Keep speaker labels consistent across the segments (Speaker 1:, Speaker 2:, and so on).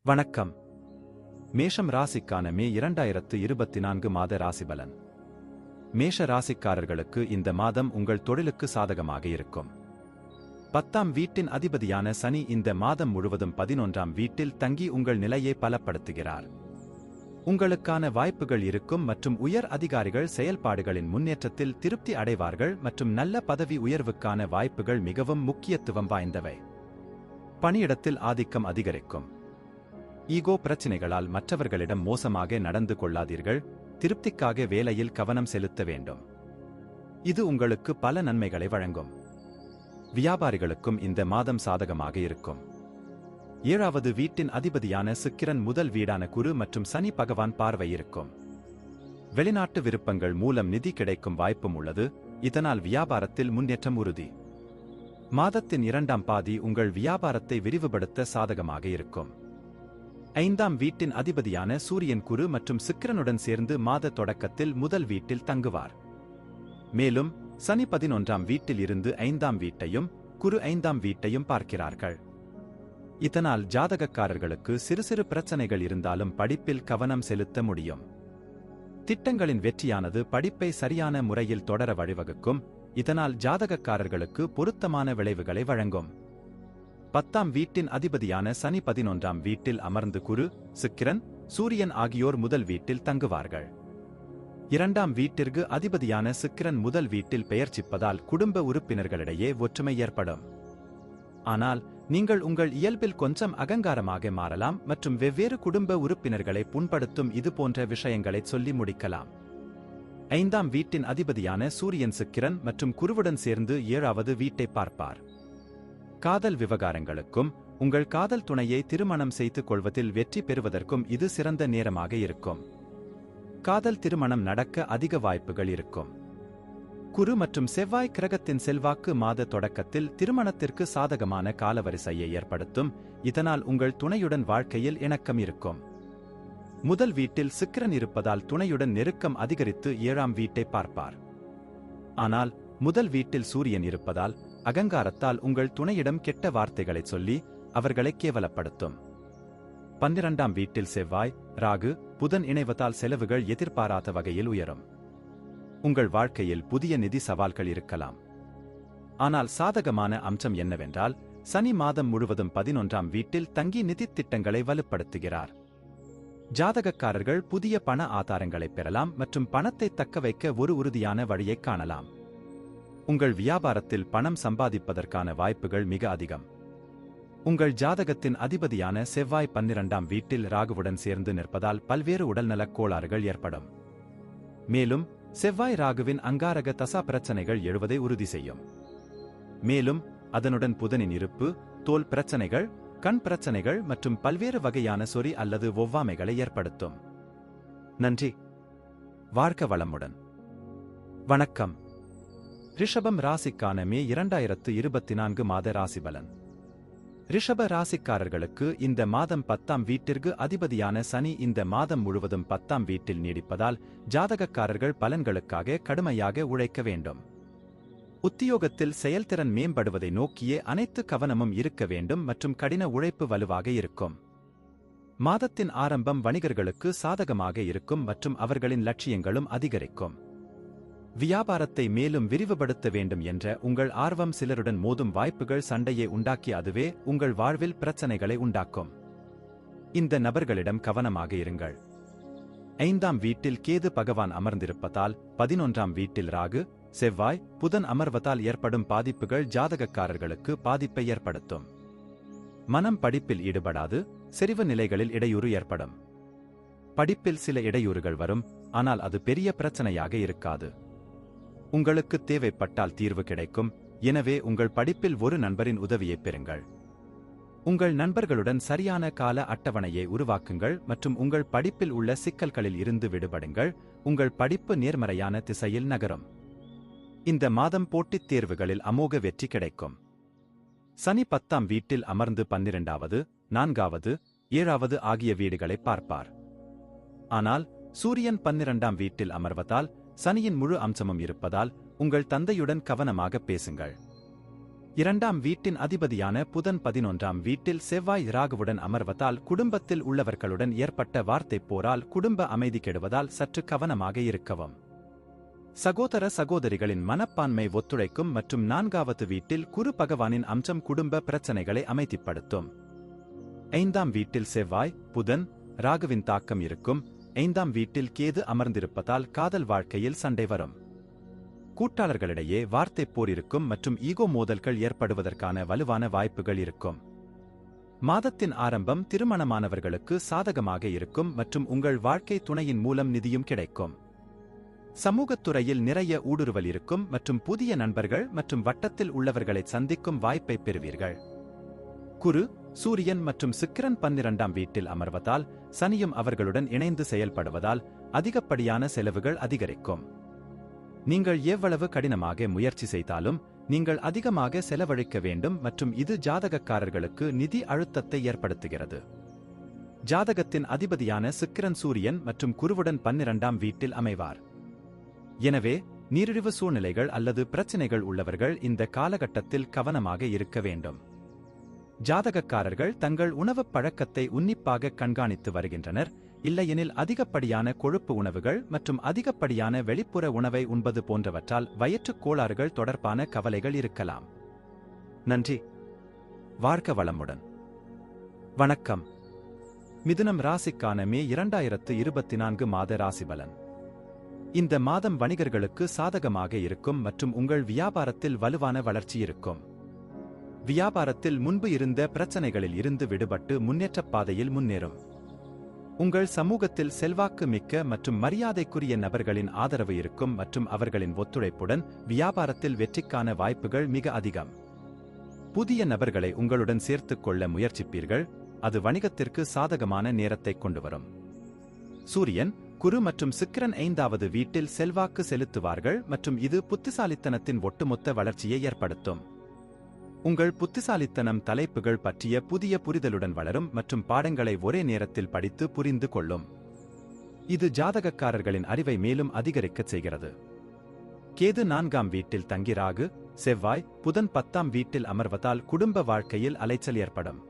Speaker 1: வணக்கம். மேஷம் ராசிக்கான மே 2024 மாத ராசிபலன். மேஷ ராசிக்காரர்களுக்கு இந்த மாதம் உங்கள் தொழிலுக்கு சாதகமாக இருக்கும். 10ஆம் வீட்டின் அதிபதியான சனி இந்த மாதம் முழுவதும் 11ஆம் வீட்டில் தங்கி உங்கள் நிலையை பலப்படுத்துகிறார். உங்களுக்கான வாய்ப்புகள் இருக்கும் மற்றும் உயர் அதிகாரிகள் செயல்பாடுகளின் முன்னேற்றத்தில் திருப்தி அடைவார்கள் மற்றும் நல்ல பதவி உயர்வுக்கான வாய்ப்புகள் மிகவும் முக்கியத்துவம் வாய்ந்தவை. பணியிடத்தில் ஆதிக்கம் அதிகரிக்கும். ஈகோ பிரச்சினைகளால் மற்றவர்களிடம் மோசமாக நடந்து கொள்ளாதீர்கள். திருப்திக்காக வேலையில் கவனம் செலுத்த வேண்டும். இது உங்களுக்கு பல நன்மைகளை வழங்கும். வியாபாரிகளுக்கும் இந்த மாதம் சாதகமாக இருக்கும். 7வது வீட்டின் அதிபதியான சுக்கிரன் முதல் வீடான குரு மற்றும் சனி பகவான் பார்வை இருக்கும். வெளிநாட்டு விருப்பங்கள் மூலம் நிதி கிடைக்கும் வாய்ப்பும் உள்ளது. இதனால் வியாபாரத்தில் முன்னேற்றம் உறுதி. மாதத்தின் 2ஆம் பாதி உங்கள் வியாபாரத்தை விரிவுபடுத்த சாதகமாக இருக்கும். 5ஆம் வீட்டின் அதிபதியான சூரியன் குரு மற்றும் சுக்கிரனுடன் சேர்ந்து மாத தொடக்கத்தில் முதல் வீட்டில் தங்குவார். மேலும் சனி 11ஆம் வீட்டில் இருந்து 5ஆம் வீட்டையும் குரு 5ஆம் வீட்டையும் பார்க்கிறார்கள். இதனால் ஜாதகக்காரர்களுக்கு சிறு சிறு பிரச்சனைகள் இருந்தாலும் படிப்பில் கவனம் செலுத்த முடியும். திட்டங்களின் வெற்றியானது படிப்பை சரியான முறையில் தொடர வழிவகுக்கும். இதனால் ஜாதகக்காரர்களுக்கு பொருத்தமான விளைவுகளை வழங்கும். 10ஆம் வீட்டின் அதிபதியான சனி 11ஆம் வீட்டில் அமர்ந்து குரு, சுக்கிரன், சூரியன் ஆகியோர் முதல் வீட்டில் தங்குவார்கள். 2ஆம் வீட்டிற்கு அதிபதியான சுக்கிரன் முதல் வீட்டில் பெயர்ச்சிப்பதால் குடும்ப உறுப்பினர்களிடையே ஒற்றுமை ஏற்படும். ஆனால் நீங்கள் உங்கள் இயல்பில் கொஞ்சம் அகங்காரமாக மாறலாம் மற்றும் வெவ்வேறு குடும்ப உறுப்பினர்களை புண்படுத்தும் இதுபோன்ற விஷயங்களை சொல்லி முடிக்கலாம். 5ஆம் வீட்டின் அதிபதியான சூரியன் சுக்கிரன் மற்றும் குருவுடன் சேர்ந்து 7வது வீட்டை பார்ப்பார். காதல் விவகாரங்களுக்கும் உங்கள் காதல் துணையை திருமணம் செய்து கொள்வதில் வெற்றி பெறுவதற்கும் இது சிறந்த நேரமாக இருக்கும். காதல் திருமணம் நடக்க அதிக வாய்ப்புகள் இருக்கும். குரு மற்றும் செவ்வாய் கிரகத்தின் செல்வாக்கு மாத தொடக்கத்தில் திருமணத்திற்கு சாதகமான காலவரிசையை ஏற்படுத்தும். இதனால் உங்கள் துணையுடன் வாழ்க்கையில் இணக்கம் இருக்கும். முதல் வீட்டில் சுக்கிரன் இருப்பதால் துணையுடன் நெருக்கம் அதிகரித்து 7ஆம் வீட்டை பார்ப்பார். ஆனால் முதல் வீட்டில் சூரியன் இருப்பதால் அகங்காரத்தால் உங்கள் துணையிடம் கெட்ட வார்த்தைகளை சொல்லி அவர்களை கேவலப்படுத்தும். 12ஆம் வீட்டில் செவ்வாய், ராகு, புதன் இணைவதால் செலவுகள் எதிர்பாராத வகையில் உயரும். உங்கள் வாழ்க்கையில் புதிய நிதி சவால்கள் இருக்கலாம். ஆனால் சாதகமான அம்சம் என்னவென்றால் சனி மாதம் முழுவதும் 11ஆம் வீட்டில் தங்கி நிதி திட்டங்களை வலுப்படுத்துகிறார். ஜாதகக்காரர்கள் புதிய பண ஆதாரங்களை பெறலாம் மற்றும் பணத்தை தக்கவைக்க ஒரு உறுதியான வழியைக் காணலாம். உங்கள் வியாபாரத்தில் பணம் சம்பாதிப்பதற்கான வாய்ப்புகள் மிக அதிகம். உங்கள் ஜாதகத்தின் அதிபதியான செவ்வாய் 12ஆம் வீட்டில் ராகுவுடன் சேர்ந்து நிற்பதால் பல்வேறு உடல்நலக் கோளாறுகள் ஏற்படும். மேலும் செவ்வாய் ராகுவின் அங்காரக தசா பிரச்சனைகள் எழுவதை உறுதி செய்யும். மேலும் அதனுடன் புதனின் இருப்பு தோல் பிரச்சனைகள், கண் பிரச்சனைகள் மற்றும் பல்வேறு வகையான சொறி அல்லது ஒவ்வாமைகளை ஏற்படுத்தும். நன்றி. வாழ்க வளமுடன். வணக்கம். ரிஷபம் ராசிக்கான மே 2024 மாத ராசிபலன். ரிஷப ராசிக்காரர்களுக்கு இந்த மாதம் 10ஆம் வீட்டிற்கு அதிபதியான சனி இந்த மாதம் முழுவதும் 10ஆம் வீட்டில் நீடிப்பதால் ஜாதகக்காரர்கள் பலன்களுக்காக கடுமையாக உழைக்க வேண்டும். உத்தியோகத்தில் செயல்திறன் மேம்படுவதை நோக்கியே அனைத்து கவனமும் இருக்க வேண்டும் மற்றும் கடின உழைப்பு வலுவாக இருக்கும். மாதத்தின் ஆரம்பம் வணிகர்களுக்கு சாதகமாக இருக்கும் மற்றும் அவர்களின் லட்சியங்களும் அதிகரிக்கும். வியாபாரத்தை மேலும் விரிவுபடுத்த வேண்டும் என்ற உங்கள் ஆர்வம் சிலருடன் மோதும் வாய்ப்புகள் சண்டையை உண்டாக்கி அதுவே உங்கள் வாழ்வில் பிரச்சனைகளை உண்டாக்கும். இந்த நபர்களிடம் கவனமாக இருங்கள். 5ஆம் வீட்டில் கேது பகவான் அமர்ந்திருப்பதால் 11ஆம் வீட்டில் ராகு, செவ்வாய், புதன் அமர்வதால் ஏற்படும் பாதிப்புகள் ஜாதகக்காரர்களுக்கு பாதிப்பை ஏற்படுத்தும். மனம் படிப்பில் ஈடுபடாது. செறிவு நிலைகளில் இடையூறு ஏற்படும். படிப்பில் சில இடையூறுகள் வரும். ஆனால் அது பெரிய பிரச்சனையாக இருக்காது. உங்களுக்கு தேவைப்பட்டால் தீர்வு கிடைக்கும். எனவே உங்கள் படிப்பில் ஒரு நண்பரின் உதவியைப் பெறுங்கள். உங்கள் நண்பர்களுடன் சரியான கால அட்டவணையை உருவாக்குங்கள் மற்றும் உங்கள் படிப்பில் உள்ள சிக்கல்களில் இருந்து விடுபடுங்கள். உங்கள் படிப்பு நேர்மறையான திசையில் நகரும். இந்த மாதம் போட்டித் தேர்வுகளில் அமோக வெற்றி கிடைக்கும். சனி 10ஆம் வீட்டில் அமர்ந்து 12வது, 4வது, 7வது ஆகிய வீடுகளை பார்ப்பார். ஆனால் சூரியன் 12ஆம் வீட்டில் அமர்வதால் சனியின் முழு அம்சமும் இருப்பதால் உங்கள் தந்தையுடன் கவனமாக பேசுங்கள். இரண்டாம் வீட்டின் அதிபதியான புதன் 11ஆம் வீட்டில் செவ்வாய் ராகுவுடன் அமர்வதால் குடும்பத்தில் உள்ளவர்களுடன் ஏற்பட்ட வார்த்தைப் போரால் குடும்ப அமைதி கெடுவதால் சற்று கவனமாக இருக்கவும். சகோதர சகோதரிகளின் மனப்பான்மை ஒத்துழைக்கும் மற்றும் 4வது வீட்டில் குரு பகவானின் அம்சம் குடும்ப பிரச்சனைகளை அமைதிப்படுத்தும். 5ஆம் வீட்டில் செவ்வாய், புதன், ராகுவின் தாக்கம் இருக்கும். 5ஆம் வீட்டில் கேது அமர்ந்திருப்பதால் காதல் வாழ்க்கையில் சண்டை வரும். கூட்டாளர்களிடையே வார்த்தைப் போர் இருக்கும் மற்றும் ஈகோ மோதல்கள் ஏற்படுவதற்கான வலுவான வாய்ப்புகள் இருக்கும். மாதத்தின் ஆரம்பம் திருமணமானவர்களுக்கு சாதகமாக இருக்கும் மற்றும் உங்கள் வாழ்க்கை துணையின் மூலம் நிதியும் கிடைக்கும். சமூகத்துறையில் நிறைய ஊடுருவல் இருக்கும் மற்றும் புதிய நண்பர்கள் மற்றும் வட்டத்தில் உள்ளவர்களை சந்திக்கும் வாய்ப்பை பெறுவீர்கள். குரு, சூரியன் மற்றும் சுக்கிரன் 12ஆம் வீட்டில் அமர்வதால் சனியும் அவர்களுடன் இணைந்து செயல்படுவதால் அதிகப்படியான செலவுகள் அதிகரிக்கும். நீங்கள் எவ்வளவு கடினமாக முயற்சி செய்தாலும் நீங்கள் அதிகமாக செலவழிக்க வேண்டும் மற்றும் இது ஜாதகக்காரர்களுக்கு நிதி அழுத்தத்தை ஏற்படுத்துகிறது. ஜாதகத்தின் அதிபதியான சுக்கிரன் சூரியன் மற்றும் குருவுடன் 12ஆம் வீட்டில் அமைவார். எனவே நீரிழிவு சூழ்நிலைகள் அல்லது பிரச்சினைகள் உள்ளவர்கள் இந்த காலகட்டத்தில் கவனமாக இருக்க வேண்டும். ஜாதகக்காரர்கள் தங்கள் உணவுப் பழக்கத்தை உன்னிப்பாக கண்காணித்து வருகின்றனர், இல்லையெனில் அதிகப்படியான கொழுப்பு உணவுகள் மற்றும் அதிகப்படியான வெளிப்புற உணவை உண்பது போன்றவற்றால் வயிற்றுக் கோளாறுகள் தொடர்பான கவலைகள் இருக்கலாம். நன்றி. வாழ்க வளமுடன். வணக்கம். மிதுனம் ராசிக்கான மே 2024 மாத ராசிபலன். இந்த மாதம் வணிகர்களுக்கு சாதகமாக இருக்கும் மற்றும் உங்கள் வியாபாரத்தில் வலுவான வளர்ச்சி இருக்கும். வியாபாரத்தில் முன்பு இருந்த பிரச்சனைகளில் இருந்து விடுபட்டு முன்னேற்றப் பாதையில் முன்னேறும். உங்கள் சமூகத்தில் செல்வாக்கு மிக்க மற்றும் மரியாதைக்குரிய நபர்களின் ஆதரவு இருக்கும் மற்றும் அவர்களின் ஒத்துழைப்புடன் வியாபாரத்தில் வெற்றிக்கான வாய்ப்புகள் மிக அதிகம். புதிய நபர்களை உங்களுடன் சேர்த்துக் கொள்ள முயற்சிப்பீர்கள், அது வணிகத்திற்கு சாதகமான நேரத்தை கொண்டுவரும். சூரியன், குரு மற்றும் சுக்கிரன் 5வது வீட்டில் செல்வாக்கு செலுத்துவார்கள் மற்றும் இது புத்திசாலித்தனத்தின் ஒட்டுமொத்த வளர்ச்சியை ஏற்படுத்தும். உங்கள் புத்திசாலித்தனம் தலைப்புகள் பற்றிய புதிய புரிதலுடன் வளரும் மற்றும் பாடங்களை ஒரே நேரத்தில் படித்து புரிந்து கொள்ளும். இது ஜாதகக்காரர்களின் அறிவை மேலும் அதிகரிக்கச் செய்கிறது. கேது 4ஆம் வீட்டில் தங்கி ராகு, செவ்வாய், புதன் 10ஆம் வீட்டில் அமர்வதால் குடும்ப வாழ்க்கையில் அலைச்சல் ஏற்படும்.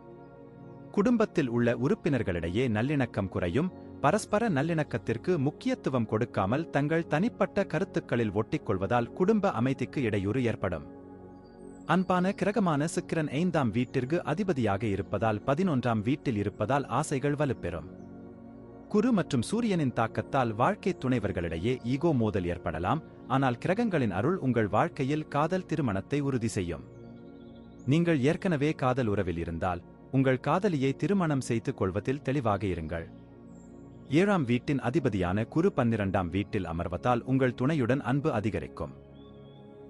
Speaker 1: குடும்பத்தில் உள்ள உறுப்பினர்களிடையே நல்லிணக்கம் குறையும். பரஸ்பர நல்லிணக்கத்திற்கு முக்கியத்துவம் கொடுக்காமல் தங்கள் தனிப்பட்ட கருத்துக்களில் ஒட்டிக்கொள்வதால் குடும்ப அமைதிக்கு இடையூறு ஏற்படும். அன்பான கிரகமான சுக்கிரன் 5ஆம் வீட்டிற்கு அதிபதியாக இருப்பதால் 11ஆம் வீட்டில் இருப்பதால் ஆசைகள் வலுப்பெறும். குரு மற்றும் சூரியனின் தாக்கத்தால் வாழ்க்கை துணைவர்களிடையே ஈகோ மோதல் ஏற்படலாம், ஆனால் கிரகங்களின் அருள் உங்கள் வாழ்க்கையில் காதல் திருமணத்தை உறுதி செய்யும். நீங்கள் ஏற்கனவே காதல் உறவில் இருந்தால் உங்கள் காதலியை திருமணம் செய்து கொள்வதில் தெளிவாக இருங்கள். 7ஆம் வீட்டின் அதிபதியான குரு 12ஆம் வீட்டில் அமர்வதால் உங்கள் துணையுடன் அன்பு அதிகரிக்கும்.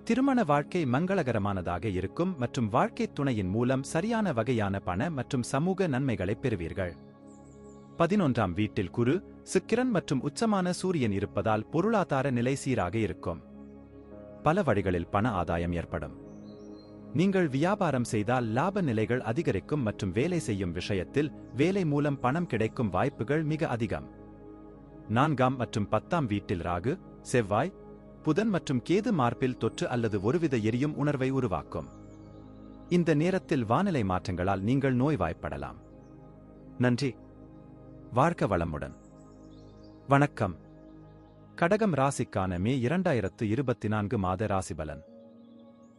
Speaker 1: திருமண வாழ்க்கை மங்களகரமானதாக இருக்கும் மற்றும் வாழ்க்கை துணையின் மூலம் சரியான வகையான பண மற்றும் சமூக நன்மைகளை பெறுவீர்கள். 11ஆம் வீட்டில் குரு, சுக்கிரன் மற்றும் உச்சமான சூரியன் இருப்பதால் பொருளாதார நிலை சீராக இருக்கும். பல வழிகளில் பண ஆதாயம் ஏற்படும். நீங்கள் வியாபாரம் செய்தால் லாப நிலைகள் அதிகரிக்கும் மற்றும் வேலை செய்யும் விஷயத்தில் வேலை மூலம் பணம் கிடைக்கும் வாய்ப்புகள் மிக அதிகம். 4ஆம் மற்றும் 10ஆம் வீட்டில் ராகு, செவ்வாய், புதன் மற்றும் கேது மார்பில் தொற்று அல்லது ஒருவித எரியும் உணர்வை உருவாக்கும். இந்த நேரத்தில் வானிலை மாற்றங்களால் நீங்கள் நோய்வாய்ப்படலாம். நன்றி. வாழ்க வளமுடன். வணக்கம். கடகம் ராசிக்கான மே 2024 மாத ராசிபலன்.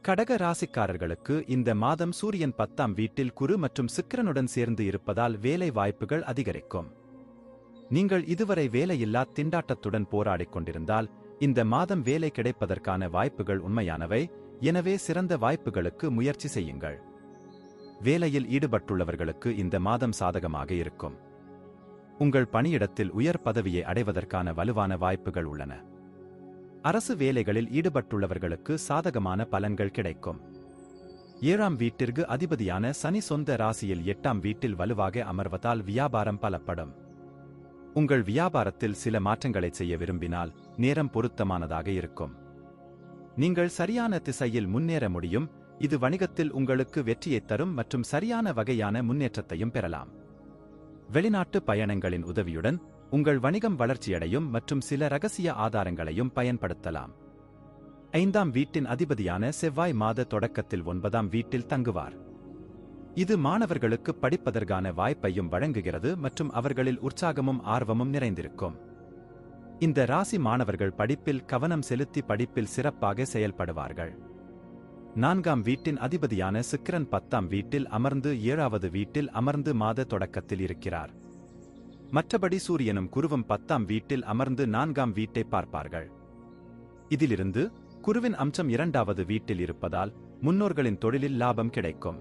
Speaker 1: கடக ராசிக்காரர்களுக்கு இந்த மாதம் சூரியன் 10ஆம் வீட்டில் குரு மற்றும் சுக்கிரனுடன் சேர்ந்து இருப்பதால் வேலை வாய்ப்புகள் அதிகரிக்கும். நீங்கள் இதுவரை வேலையில்லா திண்டாட்டத்துடன் போராடிக் கொண்டிருந்தால் இந்த மாதம் வேலை கிடைப்பதற்கான வாய்ப்புகள் உண்மையானவை, எனவே சிறந்த வாய்ப்புகளுக்கு முயற்சி செய்யுங்கள். வேலையில் ஈடுபட்டுள்ளவர்களுக்கு இந்த மாதம் சாதகமாக இருக்கும். உங்கள் பணியிடத்தில் உயர் பதவியை அடைவதற்கான வலுவான வாய்ப்புகள் உள்ளன. அரசு வேலைகளில் ஈடுபட்டுள்ளவர்களுக்கு சாதகமான பலன்கள் கிடைக்கும். 7ஆம் வீட்டிற்கு அதிபதியான சனி சொந்த ராசியில் 8ஆம் வீட்டில் வலுவாக அமர்வதால் வியாபாரம் பலப்படும். உங்கள் வியாபாரத்தில் சில மாற்றங்களை செய்ய விரும்பினால் நேரம் பொருத்தமானதாக இருக்கும். நீங்கள் சரியான திசையில் முன்னேற முடியும், இது வணிகத்தில் உங்களுக்கு வெற்றியைத் தரும் மற்றும் சரியான வகையான முன்னேற்றத்தையும் பெறலாம். வெளிநாட்டு பயணங்களின் உதவியுடன் உங்கள் வணிகம் வளர்ச்சியடையும் மற்றும் சில ரகசிய ஆதாரங்களையும் பயன்படுத்தலாம். 5ஆம் வீட்டின் அதிபதியான செவ்வாய் மாத தொடக்கத்தில் 9ஆம் வீட்டில் தங்குவார். இது மாணவர்களுக்கு படிப்பதற்கான வாய்ப்பையும் வழங்குகிறது மற்றும் அவர்களில் உற்சாகமும் ஆர்வமும் நிறைந்திருக்கும். இந்த ராசி மாணவர்கள் படிப்பில் கவனம் செலுத்தி படிப்பில் சிறப்பாக செயல்படுவார்கள். 4ஆம் வீட்டின் அதிபதியான சுக்கிரன் 10ஆம் வீட்டில் அமர்ந்து 7வது வீட்டில் அமர்ந்து மாத தொடக்கத்தில் இருக்கிறார். மற்றபடி சூரியனும் குருவும் 10ஆம் வீட்டில் அமர்ந்து 4ஆம் வீட்டை பார்ப்பார்கள். இதிலிருந்து குருவின் அம்சம் 2வது வீட்டில் இருப்பதால் முன்னோர்களின் தொழிலில் லாபம் கிடைக்கும்.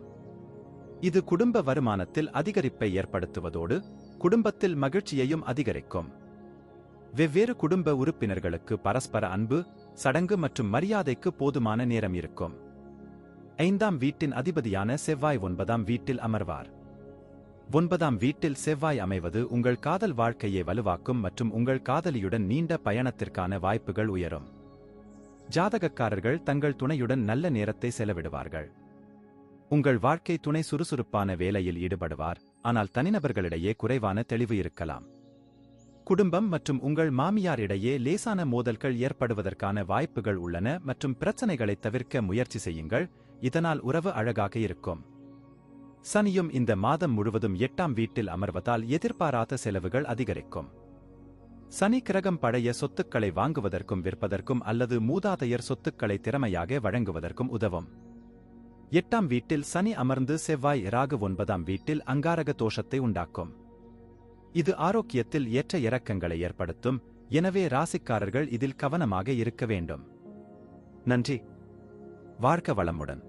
Speaker 1: இது குடும்ப வருமானத்தில் அதிகரிப்பை ஏற்படுத்துவதோடு குடும்பத்தில் மகிழ்ச்சியையும் அதிகரிக்கும். வெவ்வேறு குடும்ப உறுப்பினர்களுக்கு பரஸ்பர அன்பு, சடங்கு மற்றும் மரியாதைக்கு போதுமான நேரம் இருக்கும். 5ஆம் வீட்டின் அதிபதியான செவ்வாய் 9ஆம் வீட்டில் அமர்வார். 9ஆம் வீட்டில் செவ்வாய் அமைவது உங்கள் காதல் வாழ்க்கையை வலுவாக்கும் மற்றும் உங்கள் காதலியுடன் நீண்ட பயணத்திற்கான வாய்ப்புகள் உயரும். ஜாதகக்காரர்கள் தங்கள் துணையுடன் நல்ல நேரத்தை செலவிடுவார்கள். உங்கள் வாழ்க்கை துணை சுறுசுறுப்பான வேலையில் ஈடுபடுவார், ஆனால் தனிநபர்களிடையே குறைவான தெளிவு இருக்கலாம். குடும்பம் மற்றும் உங்கள் மாமியார் இடையே லேசான மோதல்கள் ஏற்படுவதற்கான வாய்ப்புகள் உள்ளன மற்றும் பிரச்சனைகளை தவிர்க்க முயற்சி செய்யுங்கள், இதனால் உறவு அழகாக இருக்கும். சனியும் இந்த மாதம் முழுவதும் 8ஆம் வீட்டில் அமர்வதால் எதிர்பாராத செலவுகள் அதிகரிக்கும். சனி கிரகம் பழைய சொத்துக்களை வாங்குவதற்கும் விற்பதற்கும் அல்லது மூதாதையர் சொத்துக்களை திறமையாக வழங்குவதற்கும் உதவும். 8ஆம் வீட்டில் சனி அமர்ந்து செவ்வாய் ராகு 9ஆம் வீட்டில் அங்காரக தோஷத்தை உண்டாக்கும். இது ஆரோக்கியத்தில் ஏற்ற இறக்கங்களை ஏற்படுத்தும், எனவே ராசிக்காரர்கள் இதில் கவனமாக இருக்க வேண்டும். நன்றி. வாழ்க வளமுடன்.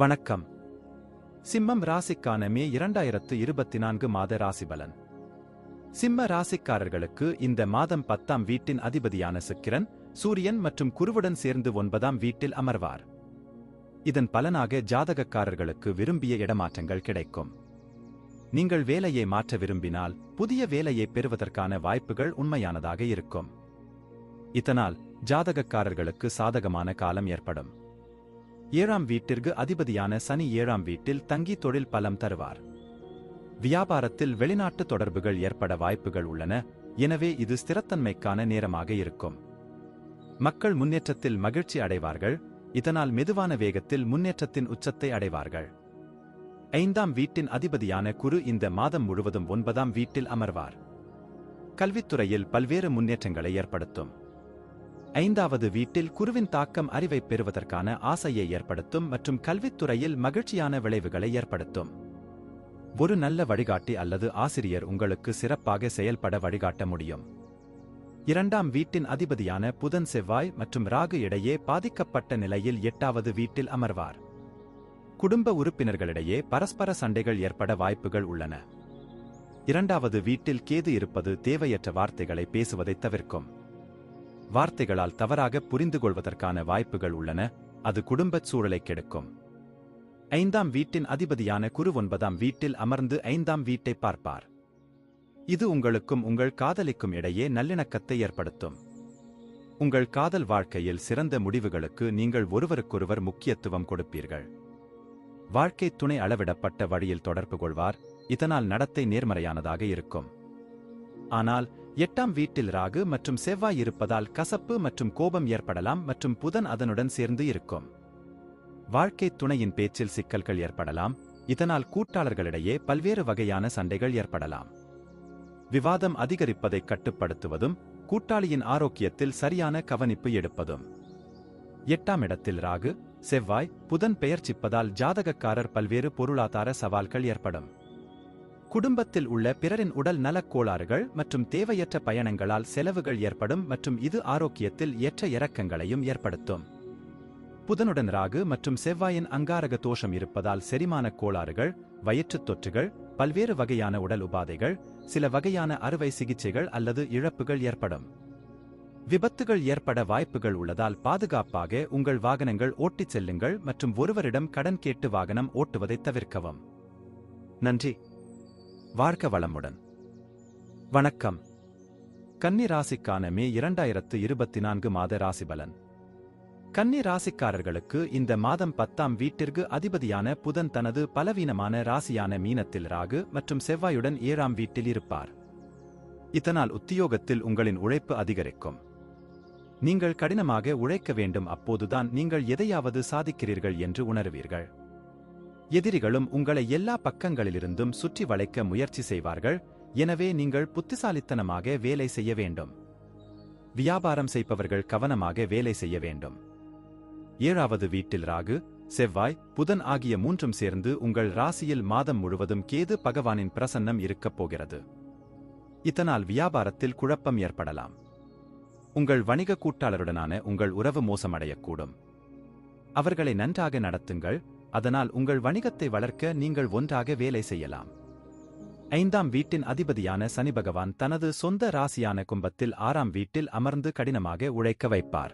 Speaker 1: வணக்கம். சிம்மம் ராசிக்கான மே 2024 மாத ராசிபலன். சிம்ம ராசிக்காரர்களுக்கு இந்த மாதம் 10ஆம் வீட்டின் அதிபதியான சுக்கிரன், சூரியன் மற்றும் குருவுடன் சேர்ந்து 9ஆம் வீட்டில் அமர்வார். இதன் பலனாக ஜாதகக்காரர்களுக்கு விரும்பிய இடமாற்றங்கள் கிடைக்கும். நீங்கள் வேலையை மாற்ற விரும்பினால் புதிய வேலையை பெறுவதற்கான வாய்ப்புகள் உண்மையானதாக இருக்கும். இதனால் ஜாதகக்காரர்களுக்கு சாதகமான காலம் ஏற்படும். 7ஆம் வீட்டிற்கு அதிபதியான சனி 7ஆம் வீட்டில் தங்கி தொழில் பலம் தருவார். வியாபாரத்தில் வெளிநாட்டு தொடர்புகள் ஏற்பட வாய்ப்புகள் உள்ளன, எனவே இது ஸ்திரத்தன்மைக்கான நேரமாக இருக்கும். மக்கள் முன்னேற்றத்தில் மகிழ்ச்சி அடைவார்கள், இதனால் மெதுவான வேகத்தில் முன்னேற்றத்தின் உச்சத்தை அடைவார்கள். 5ஆம் வீட்டின் அதிபதியான குரு இந்த மாதம் முழுவதும் 9ஆம் வீட்டில் அமர்வார். கல்வித்துறையில் பல்வேறு முன்னேற்றங்களை ஏற்படுத்தும். 5வது வீட்டில் குருவின் தாக்கம் அறிவை பெறுவதற்கான ஆசையை ஏற்படுத்தும் மற்றும் கல்வித்துறையில் மகிழ்ச்சியான விளைவுகளை ஏற்படுத்தும். ஒரு நல்ல வழிகாட்டி அல்லது ஆசிரியர் உங்களுக்கு சிறப்பாக செயல்பட வழிகாட்ட முடியும். 2ஆம் வீட்டின் அதிபதியான புதன் செவ்வாய் மற்றும் ராகு இடையே பாதிக்கப்பட்ட நிலையில் 8வது வீட்டில் அமர்வார். குடும்ப உறுப்பினர்களிடையே பரஸ்பர சண்டைகள் ஏற்பட வாய்ப்புகள் உள்ளன. 2வது வீட்டில் கேது இருப்பது தேவையற்ற வார்த்தைகளை பேசுவதை தவிர்க்கும். வார்த்தைகளால் தவறாக புரிந்து கொள்வதற்கான வாய்ப்புகள் உள்ளன, அது குடும்பச் சூழலை கெடுக்கும். 5ஆம் வீட்டின் அதிபதியான குரு 9ஆம் வீட்டில் அமர்ந்து 5ஆம் வீட்டை பார்ப்பார். இது உங்களுக்கும் உங்கள் காதலிக்கும் இடையே நல்லிணக்கத்தை ஏற்படுத்தும். உங்கள் காதல் வாழ்க்கையில் சிறந்த முடிவுகளுக்கு நீங்கள் ஒருவருக்கொருவர் முக்கியத்துவம் கொடுப்பீர்கள். வாழ்க்கை துணை அளவிடப்பட்ட வழியில் தொடர்பு கொள்வார், இதனால் நடத்தை நேர்மறையானதாக இருக்கும். ஆனால் 8ஆம் வீட்டில் ராகு மற்றும் செவ்வாய் இருப்பதால் கசப்பு மற்றும் கோபம் ஏற்படலாம் மற்றும் புதன் அதனுடன் சேர்ந்து இருக்கும். வாழ்க்கை துணையின் பேச்சில் சிக்கல்கள் ஏற்படலாம், இதனால் கூட்டாளர்களிடையே பல்வேறு வகையான சண்டைகள் ஏற்படலாம். விவாதம் அதிகரிப்பதை கட்டுப்படுத்துவதும் கூட்டாளியின் ஆரோக்கியத்தில் சரியான கவனிப்பு எடுப்பதும். 8ஆம் இடத்தில் ராகு, செவ்வாய், புதன் பெயர்ச்சிப்பதால் ஜாதகக்காரர் பல்வேறு பொருளாதார சவால்கள் ஏற்படும். குடும்பத்தில் உள்ள பிறரின் உடல் நலக் கோளாறுகள் மற்றும் தேவையற்ற பயணங்களால் செலவுகள் ஏற்படும் மற்றும் இது ஆரோக்கியத்தில் ஏற்ற இறக்கங்களையும் ஏற்படுத்தும். புதனுடன் ராகு மற்றும் செவ்வாயின் அங்காரக தோஷம் இருப்பதால் செரிமானக் கோளாறுகள், வயிற்றுத் தொற்றுகள், பல்வேறு வகையான உடல் உபாதைகள், சில வகையான அறுவை சிகிச்சைகள் அல்லது இழப்புகள் ஏற்படும். விபத்துகள் ஏற்பட வாய்ப்புகள் உள்ளதால் பாதுகாப்பாக உங்கள் வாகனங்கள் ஓட்டிச் செல்லுங்கள் மற்றும் ஒருவரிடம் கடன் கேட்டு வாகனம் ஓட்டுவதை தவிர்க்கவும். நன்றி. வாழ்க வளமுடன். வணக்கம். கன்னி ராசிக்கான மே 2024 மாத ராசிபலன். கன்னி ராசிக்காரர்களுக்கு இந்த மாதம் 10ஆம் வீட்டிற்கு அதிபதியான புதன் தனது பலவீனமான ராசியான மீனத்தில் ராகு மற்றும் செவ்வாயுடன் 7ஆம் வீட்டில் இருப்பார். இதனால் உத்தியோகத்தில் உங்களின் உழைப்பு அதிகரிக்கும். நீங்கள் கடினமாக உழைக்க வேண்டும், அப்போதுதான் நீங்கள் எதையாவது சாதிக்கிறீர்கள் என்று உணருவீர்கள். எதிரிகளும் உங்களை எல்லா பக்கங்களிலிருந்தும் சுற்றி வளைக்க முயற்சி செய்வார்கள். எனவே நீங்கள் புத்திசாலித்தனமாக வேலை செய்ய வேண்டும். வியாபாரம் செய்பவர்கள் கவனமாக வேலை செய்ய வேண்டும். 7வது வீட்டில் ராகு, செவ்வாய், புதன் ஆகிய மூன்றும் சேர்ந்து உங்கள் ராசியில் மாதம் முழுவதும் கேது பகவானின் பிரசன்னம் இருக்கப் போகிறது. இதனால் வியாபாரத்தில் குழப்பம் ஏற்படலாம். உங்கள் வணிக கூட்டாளருடனான உங்கள் உறவு மோசமடையக்கூடும். அவர்களை நன்றாக நடத்துங்கள், அதனால் உங்கள் வணிகத்தை வளர்க்க நீங்கள் ஒன்றாக வேலை செய்யலாம். 5ஆம் வீட்டின் அதிபதியான சனி பகவான் தனது சொந்த ராசியான கும்பத்தில் 6ஆம் வீட்டில் அமர்ந்து கடினமாக உழைக்க வைப்பார்.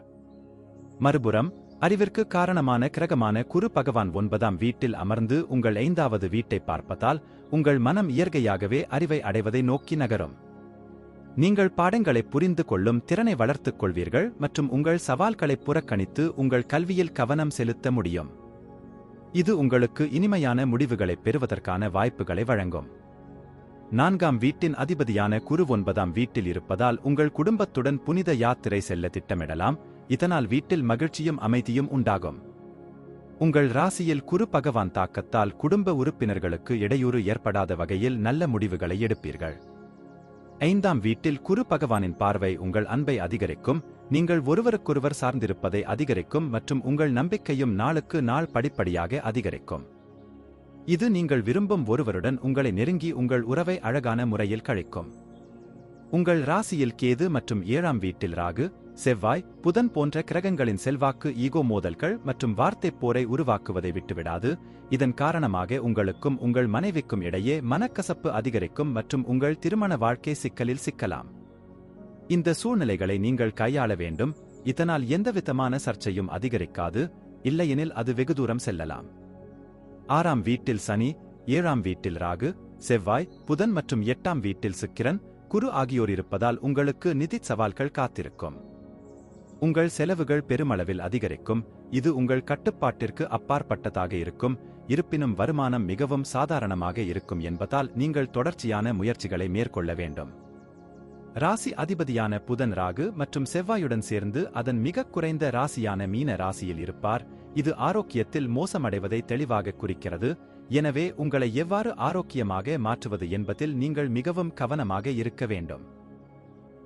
Speaker 1: மறுபுறம் அறிவிற்கு காரணமான கிரகமான குரு பகவான் 9ஆம் வீட்டில் அமர்ந்து உங்கள் 5வது வீட்டை பார்ப்பதால் உங்கள் மனம் இயற்கையாகவே அறிவை அடைவதை நோக்கி நகரும். நீங்கள் பாடங்களை புரிந்து கொள்ளும் திறனை வளர்த்துக் கொள்வீர்கள் மற்றும் உங்கள் சவால்களை புறக்கணித்து உங்கள் கல்வியில் கவனம் செலுத்த முடியும். இது உங்களுக்கு இனிமையான முடிவுகளை பெறுவதற்கான வாய்ப்புகளை வழங்கும். 4ஆம் வீட்டின் அதிபதியான குரு 9ஆம் வீட்டில் இருப்பதால் உங்கள் குடும்பத்துடன் புனித யாத்திரை செல்ல திட்டமிடலாம். இதனால் வீட்டில் மகிழ்ச்சியும் அமைதியும் உண்டாகும். உங்கள் ராசியில் குரு பகவான் தாக்கத்தால் குடும்ப உறுப்பினர்களுக்கு இடையூறு ஏற்படாத வகையில் நல்ல முடிவுகளை எடுப்பீர்கள். 5ஆம் வீட்டில் குரு பகவானின் பார்வை உங்கள் அன்பை அதிகரிக்கும், நீங்கள் ஒருவருக்கொருவர் சார்ந்திருப்பதை அதிகரிக்கும் மற்றும் உங்கள் நம்பிக்கையும் நாளுக்கு நாள் படிப்படியாக அதிகரிக்கும். இது நீங்கள் விரும்பும் ஒருவருடன் உங்களை நெருங்கி உங்கள் உறவை அழகான முறையில் கழிக்கும். உங்கள் ராசியில் கேது மற்றும் 7ஆம் வீட்டில் ராகு, செவ்வாய், புதன் போன்ற கிரகங்களின் செல்வாக்கு ஈகோ மோதல்கள் மற்றும் வார்த்தைப் போரை உருவாக்குவதை விட்டுவிடாது. இதன் காரணமாக உங்களுக்கும் உங்கள் மனைவிக்கும் இடையே மனக்கசப்பு அதிகரிக்கும் மற்றும் உங்கள் திருமண வாழ்க்கை சிக்கலில் சிக்கலாம். இந்த சூழ்நிலைகளை நீங்கள் கையாள வேண்டும். இதனால் எந்தவிதமான சர்ச்சையும் அதிகரிக்காது, இல்லையெனில் அது வெகு தூரம் செல்லலாம். 6ஆம் வீட்டில் சனி, 7ஆம் வீட்டில் ராகு, செவ்வாய், புதன் மற்றும் 8ஆம் வீட்டில் சுக்கிரன், குரு ஆகியோர் இருப்பதால் உங்களுக்கு நிதி சவால்கள் காத்திருக்கும். உங்கள் செலவுகள் பெருமளவில் அதிகரிக்கும். இது உங்கள் கட்டுப்பாட்டிற்கு அப்பாற்பட்டதாக இருக்கும். இருப்பினும் வருமானம் மிகவும் சாதாரணமாக இருக்கும் என்பதால் நீங்கள் தொடர்ச்சியான முயற்சிகளை மேற்கொள்ள வேண்டும். ராசி அதிபதியான புதன் ராகு மற்றும் செவ்வாயுடன் சேர்ந்து அதன் மிகக் குறைந்த ராசியான மீன ராசியில் இருப்பார். இது ஆரோக்கியத்தில் மோசமடைவதை தெளிவாக குறிக்கிறது. எனவே உங்களை எவ்வாறு ஆரோக்கியமாக மாற்றுவது என்பதில் நீங்கள் மிகவும் கவனமாக இருக்க வேண்டும்.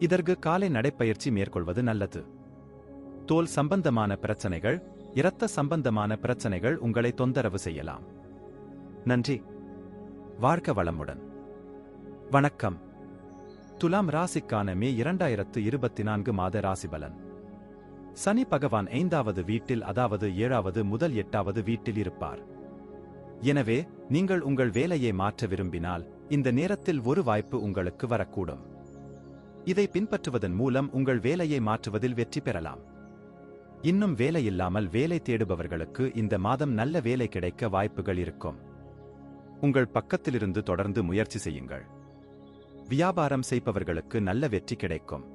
Speaker 1: இதற்கு காலை நடைப்பயிற்சி மேற்கொள்வது நல்லது. தோல் சம்பந்தமான பிரச்சனைகள், இரத்த சம்பந்தமான பிரச்சனைகள் உங்களை தொந்தரவு செய்யலாம். நன்றி. வாழ்க வளமுடன். வணக்கம். துலாம் ராசிக்கான மே 2024 மாத ராசிபலன். சனி பகவான் 5வது வீட்டில், அதாவது 7வது முதல் 8வது வீட்டில் இருப்பார். எனவே நீங்கள் உங்கள் வேலையை மாற்ற விரும்பினால் இந்த நேரத்தில் ஒரு வாய்ப்பு உங்களுக்கு வரக்கூடும். இதை பின்பற்றுவதன் மூலம் உங்கள் வேலையை மாற்றுவதில் வெற்றி பெறலாம். இன்னும் வேலையில்லாமல் வேலை தேடுபவர்களுக்கு இந்த மாதம் நல்ல வேலை கிடைக்க வாய்ப்புகள் இருக்கும். உங்கள் பக்கத்திலிருந்து தொடர்ந்து முயற்சி செய்யுங்கள். வியாபாரம் செய்பவர்களுக்கு நல்ல வெற்றி கிடைக்கும்.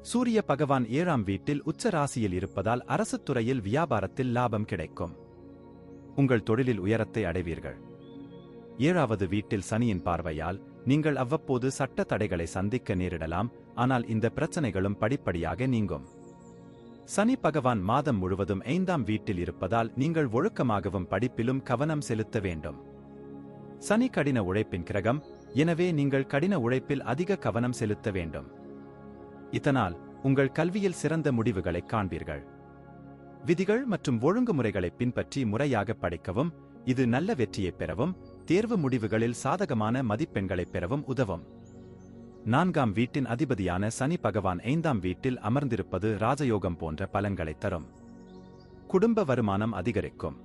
Speaker 1: சூரிய பகவான் 7ஆம் வீட்டில் உச்ச ராசியில் இருப்பதால் அரசுத் துறையில் வியாபாரத்தில் லாபம் கிடைக்கும். உங்கள் தொழிலில் உயரத்தை அடைவீர்கள். 7வது வீட்டில் சனியின் பார்வையால் நீங்கள் அவ்வப்போது சட்ட தடைகளை சந்திக்க நேரிடலாம், ஆனால் இந்த பிரச்சனைகளும் படிப்படியாக நீங்கும். சனி பகவான் மாதம் முழுவதும் 5ஆம் வீட்டில் இருப்பதால் நீங்கள் ஒழுக்கமாகவும் படிப்பிலும் கவனம் செலுத்த வேண்டும். சனி கடின உழைப்பின் கிரகம், எனவே நீங்கள் கடின உழைப்பில் அதிக கவனம் செலுத்த வேண்டும். இதனால் உங்கள் கல்வியில் சிறந்த முடிவுகளை காண்பீர்கள். விதிகள் மற்றும் ஒழுங்குமுறைகளை பின்பற்றி முறையாக படிக்கவும். இது நல்ல வெற்றியை பெறவும், தேர்வு முடிவுகளில் சாதகமான மதிப்பெண்களை பெறவும் உதவும். 4ஆம் வீட்டின் அதிபதியான சனி பகவான் 5ஆம் வீட்டில் அமர்ந்திருப்பது ராஜயோகம் போன்ற பலன்களை தரும். குடும்ப வருமானம் அதிகரிக்கும்.